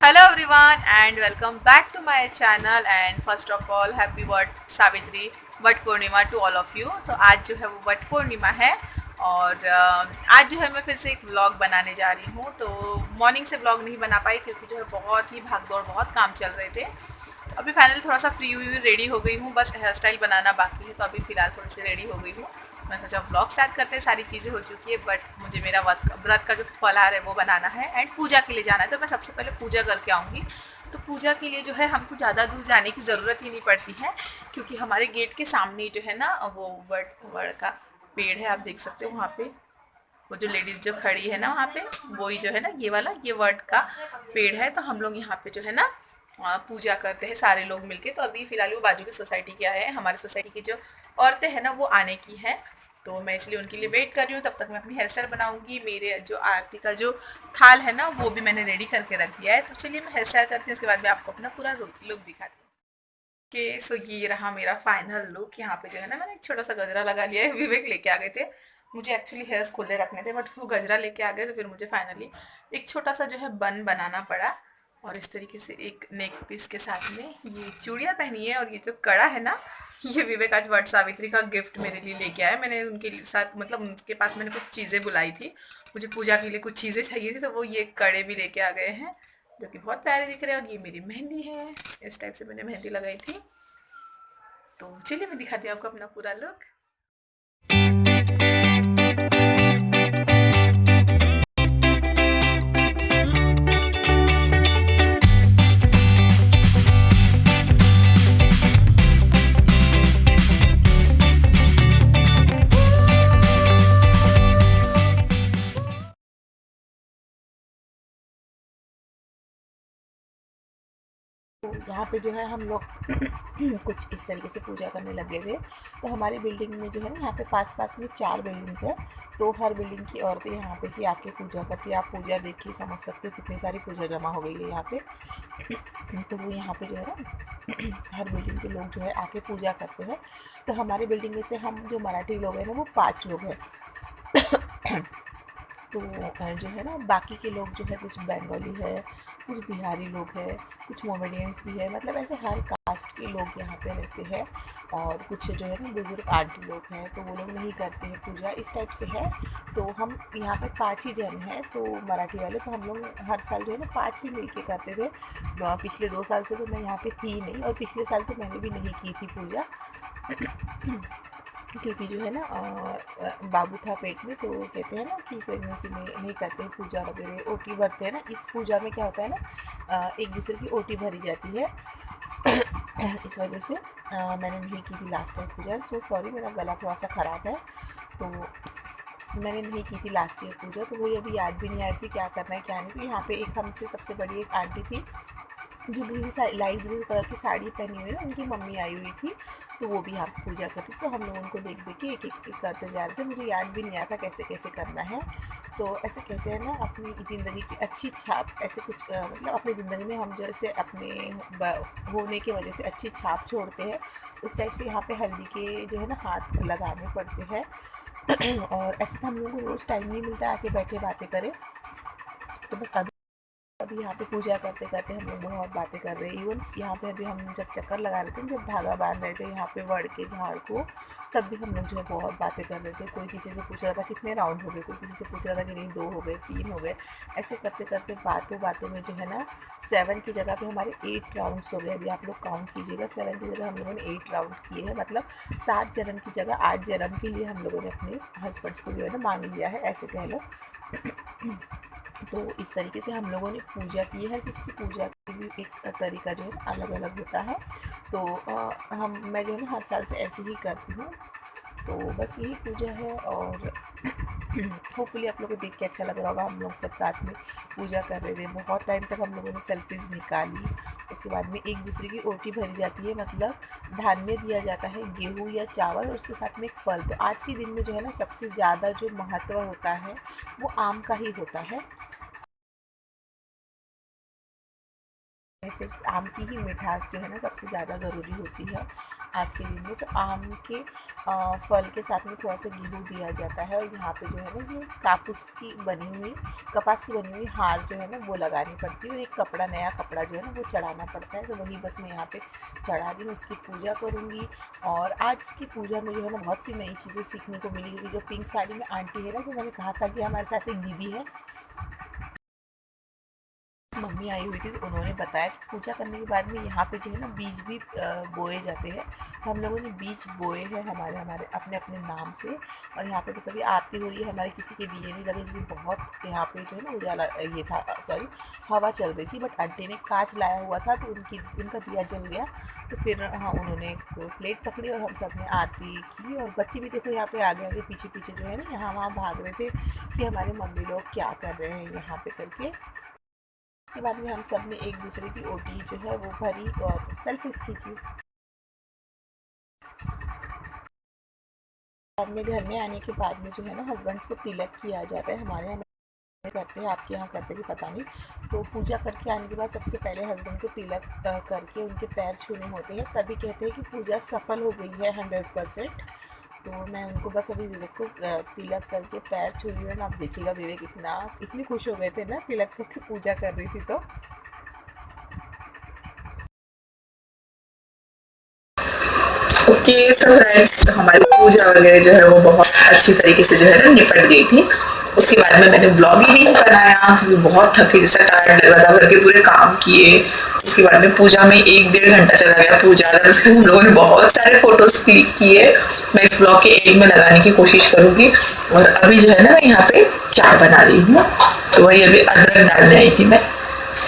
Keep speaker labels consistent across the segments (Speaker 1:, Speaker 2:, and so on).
Speaker 1: Hello everyone and welcome back to my channel and first of all happy Vat Savitri Vat Purnima to all of you. तो आज जो है वो what पूर्णिमा है और आज जो है मैं फिर से एक व्लॉग बनाने जा रही हूँ। तो मॉर्निंग से व्लॉग नहीं बना पाई क्योंकि जो है बहुत ही भाग दौड़ बहुत काम चल रहे थे। अभी फाइनली थोड़ा सा फ्री हुई रेडी हो गई हूँ, बस हेयर स्टाइल बनाना बाकी है। तो अभी फ़िलहाल थोड़ी सी रेडी हो गई हूँ। मैं सोचा व्लॉग स्टार्ट करते हैं, सारी चीज़ें हो चुकी है बट मुझे मेरा व्रत का जो फलाहार है वो बनाना है एंड पूजा के लिए जाना है। तो मैं सबसे पहले पूजा करके आऊँगी। तो पूजा के लिए जो है हमको ज़्यादा दूर जाने की ज़रूरत ही नहीं पड़ती है क्योंकि हमारे गेट के सामने जो है ना वो वड़ का पेड़ है, आप देख सकते हो वहाँ पे वो जो लेडीज़ जो खड़ी है ना वहाँ पे, वही जो है ना ये वाला ये वट का पेड़ है। तो हम लोग यहाँ पे जो है ना पूजा करते हैं सारे लोग मिलके। तो अभी फ़िलहाल वो बाजू की सोसाइटी के आए हैं, हमारी सोसाइटी की जो औरतें हैं ना वो आने की हैं। तो मैं इसलिए उनके लिए वेट कर रही हूँ। तब तक मैं अपनी हेयर स्टाइल बनाऊंगी। मेरे जो आरती का जो थाल है ना वो भी मैंने रेडी करके रख दिया है। तो चलिए मैं हेयर स्टाइल करती हूँ, उसके बाद मैं आपको अपना पूरा लुक दिखाती हूँ। कि सो ये रहा मेरा फाइनल लुक। यहाँ पे जो है ना मैंने एक छोटा सा गजरा लगा लिया है, विवेक लेके आ गए थे। मुझे एक्चुअली हेयर्स खुले रखने थे बट वो गजरा लेके आ गए तो फिर मुझे फाइनली एक छोटा सा जो है बन बनाना पड़ा। और इस तरीके से एक नेक पीस के साथ में ये चूड़ियाँ पहनी है और ये जो कड़ा है ना ये विवेक आज वट सावित्री का गिफ्ट मेरे लिए लेके आया। मैंने उनके साथ मतलब उनके पास मैंने कुछ चीज़ें बुलाई थी, मुझे पूजा के लिए कुछ चीज़ें चाहिए थी, तो वो ये कड़े भी लेके आ गए हैं जो कि बहुत प्यारे दिख रहे हैं। और ये मेरी मेहंदी है, इस टाइप से मैंने मेहंदी लगाई थी। तो चलिए मैं दिखाती हूँ आपको अपना पूरा लुक। तो यहाँ पे जो है हम लोग कुछ इस तरीके से पूजा करने लगे थे। तो हमारी बिल्डिंग में जो है ना यहाँ पे पास पास में 4 बिल्डिंग्स है। तो हर बिल्डिंग की औरतें यहाँ पे ही आके पूजा करती है। आप पूजा देखिए समझ सकते हो कितनी सारी पूजा जमा हो गई है यहाँ पे। तो वो यहाँ पे जो है ना हर बिल्डिंग के लोग जो है आके पूजा करते हैं। तो हमारी बिल्डिंग में से हम जो मराठी लोग हैं ना वो 5 लोग हैं। तो जो है ना बाकी के लोग जो है कुछ बंगाली है, कुछ बिहारी लोग हैं, कुछ मोमेडियंस भी है, मतलब ऐसे हर कास्ट के लोग यहाँ पे रहते हैं। और कुछ जो है ना बुजुर्ग आंटी लोग हैं तो वो लोग नहीं करते हैं पूजा, इस टाइप से है। तो हम यहाँ पे 5 ही जन हैं तो मराठी वाले। तो हम लोग हर साल जो है ना 5 ही मिल के करते थे। पिछले 2 साल से तो मैं यहाँ पे थी नहीं और पिछले साल तो मैंने भी नहीं की थी पूजा क्योंकि जो है ना बाबू था पेट में। तो कहते हैं ना कि प्रेगनेंसी में नहीं करते हैं पूजा वगैरह, ओटी भरते हैं ना। इस पूजा में क्या होता है ना एक दूसरे की ओटी भरी जाती है। इस वजह से मैंने नहीं की थी लास्ट टाइम पूजा। सो सॉरी, मेरा गला थोड़ा सा ख़राब है तो मैंने नहीं की थी लास्ट ईयर पूजा। तो वही अभी याद भी नहीं आ रही थी क्या करना है क्या नहीं। तो यहाँ पे एक हमसे सबसे बड़ी एक आंटी थी जो लाइट ग्रीन कलर की साड़ी पहनी हुई है, उनकी मम्मी आई हुई थी। तो वो भी यहाँ पे पूजा करती थी। तो हम लोग उनको देख देख के एक करते जा रहे थे। मुझे याद भी नहीं आता कैसे कैसे करना है। तो ऐसे कहते हैं ना अपनी ज़िंदगी की अच्छी छाप, ऐसे कुछ मतलब अपनी ज़िंदगी में हम जैसे अपने होने की वजह से अच्छी छाप छोड़ते हैं, उस टाइप से यहाँ पे हल्दी के जो है ना हाथ लगाने पड़ते हैं। और ऐसे तो हम लोगों को रोज़ टाइम नहीं मिलता आके बैठे बातें करें। तो बस अभी यहाँ पे पूजा करते करते हम लोग बहुत बातें कर रहे हैं। इवन यहाँ पे अभी हम जब चक्कर लगा रहे थे, जब धागा बांध रहे थे यहाँ पे वड़ के झाड़ को, तब भी हम लोग जो है बहुत बातें कर रहे थे। कोई किसी से पूछ रहा था कितने राउंड हो गए, कोई किसी से पूछ रहा था कि नहीं 2 हो गए 3 हो गए। ऐसे करते करते बातों बातों में जो है ना 7 की जगह पे हमारे 8 राउंड्स हो गए। अभी आप लोग काउंट कीजिएगा, 7 की जगह हम लोगों ने 8 राउंड किए हैं। मतलब 7 जन्म की जगह 8 जन्म के लिए हम लोगों ने अपने हस्बैंड्स को जो है ना मांग लिया है, ऐसे कह लो। तो इस तरीके से हम लोगों ने पूजा की है। हर किसी की पूजा की भी एक तरीका जो है अलग अलग होता है। तो मैं जो है ना हर साल से ऐसे ही करती हूँ। तो बस यही पूजा है और होपफुली आप लोगों को देख के अच्छा लग रहा होगा। हम लोग सब साथ में पूजा कर रहे थे, बहुत टाइम तक हम लोगों ने सेल्फीज़ निकाली। उसके बाद में एक दूसरे की ओटी भरी जाती है, मतलब धान्य दिया जाता है, गेहूँ या चावल, और उसके साथ में एक फल। तो आज के दिन में जो है ना सबसे ज़्यादा जो महत्व होता है वो आम का ही होता है। आम की ही मिठास जो है ना सबसे ज़्यादा ज़रूरी होती है। आज के दिन में। तो आम के फल के साथ में थोड़ा सा गेहूँ दिया जाता है, और यहाँ पे जो है ना ये कापूस की बनी हुई, कपास की बनी हुई हार जो है ना वो लगानी पड़ती है, और एक कपड़ा, नया कपड़ा जो है ना वो चढ़ाना पड़ता है। तो वही बस मैं यहाँ पे चढ़ा दी हूँ, उसकी पूजा करूँगी। और आज की पूजा में जो है ना बहुत सी नई चीज़ें सीखने को मिली, क्योंकि जो पिंक साड़ी में आंटी है ना, जो मैंने कहा था कि हमारे साथ एक दीदी है, मम्मी आई हुई थी, तो उन्होंने बताया कि पूजा करने के बाद में यहाँ पे जो है ना बीज भी बोए जाते हैं। तो हम लोगों ने बीज बोए हैं हमारे हमारे अपने अपने नाम से। और यहाँ पे तो सभी आरती हो रही है, हमारे किसी के दिए नहीं लगे, क्योंकि बहुत यहाँ पे जो है ना उजाला ये था, सॉरी हवा चल रही थी। बट आंटी ने कांच लाया हुआ था, तो उनका दिया जल गया। तो फिर हाँ उन्होंने प्लेट पकड़ी और हम सब ने आरती की। और बच्चे भी देखो यहाँ पे आगे आगे पीछे पीछे जो है ना यहाँ वहाँ भाग रहे थे कि हमारे मम्मी लोग क्या कर रहे हैं यहाँ पे करके। इसके बाद में हम सब ने एक दूसरे की ओटी जो है वो भरी और सेल्फीज खींची। बाद में घर में आने के बाद में जो है ना हस्बैंड्स को तिलक किया जाता है, हमारे यहाँ करते हैं, आपके यहाँ करते भी पता नहीं। तो पूजा करके आने के बाद सबसे पहले हस्बैंड को तिलक करके उनके पैर छूने होते हैं, तभी कहते हैं कि पूजा सफल हो गई है 100%। तो मैं उनको बस अभी विवेक को तिलक करके पैर छू रही हूँ। आप देखिएगा विवेक इतने खुश हो गए थे ना तिलक करके पूजा कर रही थी। तो
Speaker 2: ओके तो फ्रेंड्स, तो हमारी पूजा वगैरह जो है वो बहुत अच्छी तरीके से जो है ना निपट गई थी। उसके बाद में मैंने ब्लॉग ही नहीं बनाया, क्योंकि बहुत थकी, जैसा टायर्ड लग रहा था, करके पूरे काम किए। उसके बाद में पूजा में 1-1.5 घंटा चला गया पूजा, उसके हम लोगों ने बहुत सारे फोटोज क्लिक किए। मैं इस ब्लॉग के एंड में लगाने की कोशिश करूंगी। और अभी जो है ना मैं यहाँ पे चाय बना रही हूँ, तो वही अभी अदरक डालने आई थी मैं।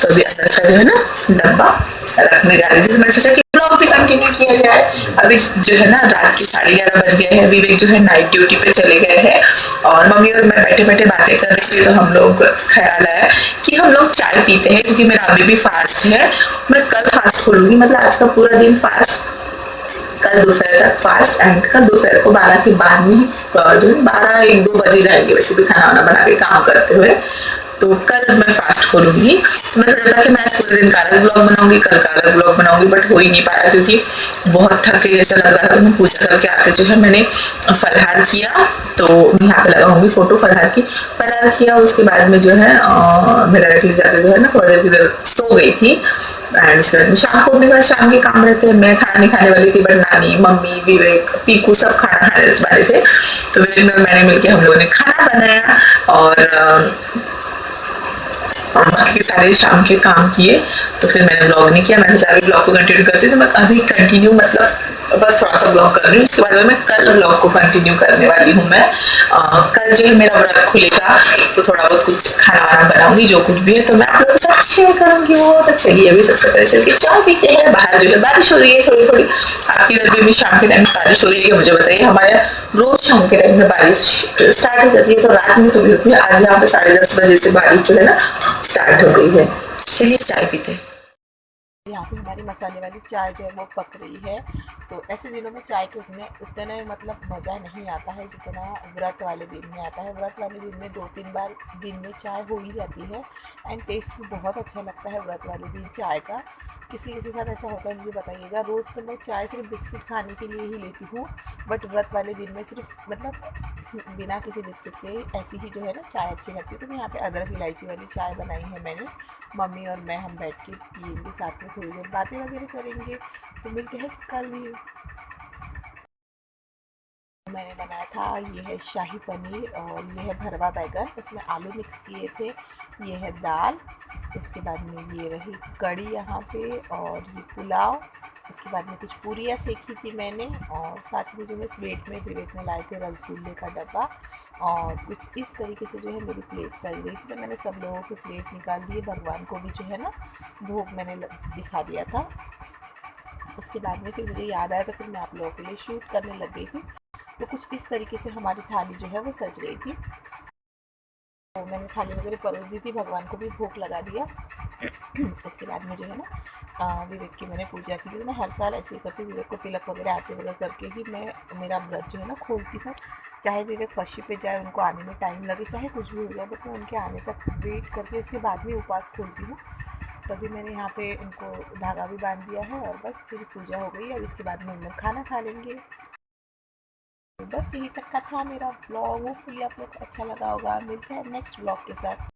Speaker 2: तो अभी अदरक का जो है ना डब्बा रखने जा रही थी, तो मैंने सोचा कि ब्लॉग भी कंटिन्यू किया जाए। अभी जो है ना रात के 11:30 बज गए हैं, विवेक जो है नाइट ड्यूटी पे चले गए हैं, और मम्मी और मैं बैठे बैठे बातें कर रही थी। तो हम लोग ख्याल आया कि हम लोग चाय पीते हैं, क्योंकि मेरा अभी भी फास्ट है। मैं कल फास्ट खोलूंगी, मतलब आज का पूरा दिन फास्ट, कल दोपहर तक फास्ट, एंड कल दोपहर को 12 के बाद में जो 12-1-2 बजे जाएंगे, वैसे भी खाना वाना बना के काम करते हुए। तो कल मैं फास्ट खोलूंगी। तो मैं सोचा था कि मैं पूरे दिन का अलग ब्लॉग बनाऊंगी, कल का अलग ब्लॉग बनाऊंगी, बट हो ही नहीं पाया, क्योंकि बहुत थक के जैसा लग रहा था। तो मैं पूजा करके आके जो है मैंने फलहार किया। तो यहाँ पे लगाऊंगी फोटो फलहार की। फलहार किया, उसके बाद में जो है मेरा रखी जाके जो है ना थोड़ी देर सो गई थी। एंड उसके बाद शाम को अपने पास शाम के काम रहते हैं। मैं खाना नहीं खाने वाली थी, बट नानी, मम्मी, विवेक, पीकू सब खाना खाने वाले थे। तो विवेक और मैंने मिलकर हम लोगों ने खाना बनाया, और बाकी सारे शाम के काम किए। तो फिर मैंने ब्लॉग नहीं किया, मैंने सोचा अभी ब्लॉग को कंटिन्यू करती, तो मैं अभी कंटिन्यू मतलब बस थोड़ा सा ब्लॉग कर रही हूँ। उसके बाद में मैं कल ब्लॉग को कंटिन्यू करने वाली हूँ। मैं कल जो है मेरा व्रत खुलेगा, तो थोड़ा बहुत कुछ खाना वाना बनाऊंगी, जो कुछ भी है तो मैं आप लोगों के साथ शेयर करूंगी। वो तक चलिए अभी सबसे पहले चल के चाय पीते हैं। बाहर जो है बारिश हो रही है थोड़ी थोड़ी, आपकी इधर भी शाम के टाइम में बारिश हो रही है? मुझे बताइए। हमारे रोज शाम के टाइम में बारिश स्टार्ट हो जाती है, तो रात में थोड़ी होती है। आज यहाँ पे 10:30 बजे से बारिश जो है ना स्टार्ट हो गई है। चलिए चाय पीते हैं।
Speaker 1: यहाँ पे हमारी मसाले वाली चाय जो है वो पक रही है। तो ऐसे दिनों में चाय के उतने मतलब मज़ा नहीं आता है जितना व्रत वाले दिन में आता है। व्रत वाले दिन में 2-3 बार दिन में चाय हो ही जाती है, एंड टेस्ट भी बहुत अच्छा लगता है व्रत वाले दिन चाय का। किसी किसी के साथ ऐसा होता है मुझे बताइएगा। रोज़ तो मैं चाय सिर्फ बिस्किट खाने के लिए ही लेती हूँ, बट व्रत वाले दिन में सिर्फ मतलब बिना किसी बिस्किट के ऐसी ही जो है ना चाय अच्छी लगती है। तो मैं यहाँ पे अदरक इलायची वाली चाय बनाई है मैंने। मम्मी और मैं हम बैठ के पियेंगे साथ में, थोड़ी देर बातें वगैरह करेंगे। तो मिलते हैं कल। मैंने बनाया था ये है शाही पनीर, और ये है भरवा बैगन, उसमें आलू मिक्स किए थे। ये है दाल, उसके बाद में ये रही कड़ी यहाँ पे, और ये पुलाव। उसके बाद में कुछ पूरियाँ सेकी थी मैंने, और साथ में जो है स्वीट में विवेक में लाए थे रसगुल्ले का डब्बा। और कुछ इस तरीके से जो है मेरी प्लेट सज गई थी। तो मैंने सब लोगों की प्लेट निकाल दिए, भगवान को भी जो है ना भोग मैंने दिखा दिया था। उसके बाद में फिर मुझे याद आया, तो फिर मैं आप लोगों के लिए शूट करने लग गई थी। तो कुछ इस तरीके से हमारी थाली जो है वो सज गई थी। तो मैंने थाली वगैरह परोस दी थी, भगवान को भी भोग लगा दिया। उसके बाद में जो है ना विवेक की मैंने पूजा की थी। तो मैं हर साल ऐसे ही करती हूँ, विवेक को तिलक वगैरह आरती वगैरह करके ही मैं मेरा व्रत जो है ना खोलती हूँ। चाहे विवेक फर्शी पे जाए, उनको आने में टाइम लगे, चाहे कुछ भी हो जाए, बट मैं उनके आने तक वेट करके उसके बाद में उपवास खोलती हूँ। तो अभी मैंने यहाँ पे उनको धागा भी बांध दिया है और बस फिर पूजा हो गई। अब इसके बाद में हम लोग खाना खा लेंगे। बस यही तक का था मेरा ब्लॉग। होपफुली आप लोग को अच्छा लगा होगा। मिलते हैं नेक्स्ट ब्लॉग के साथ।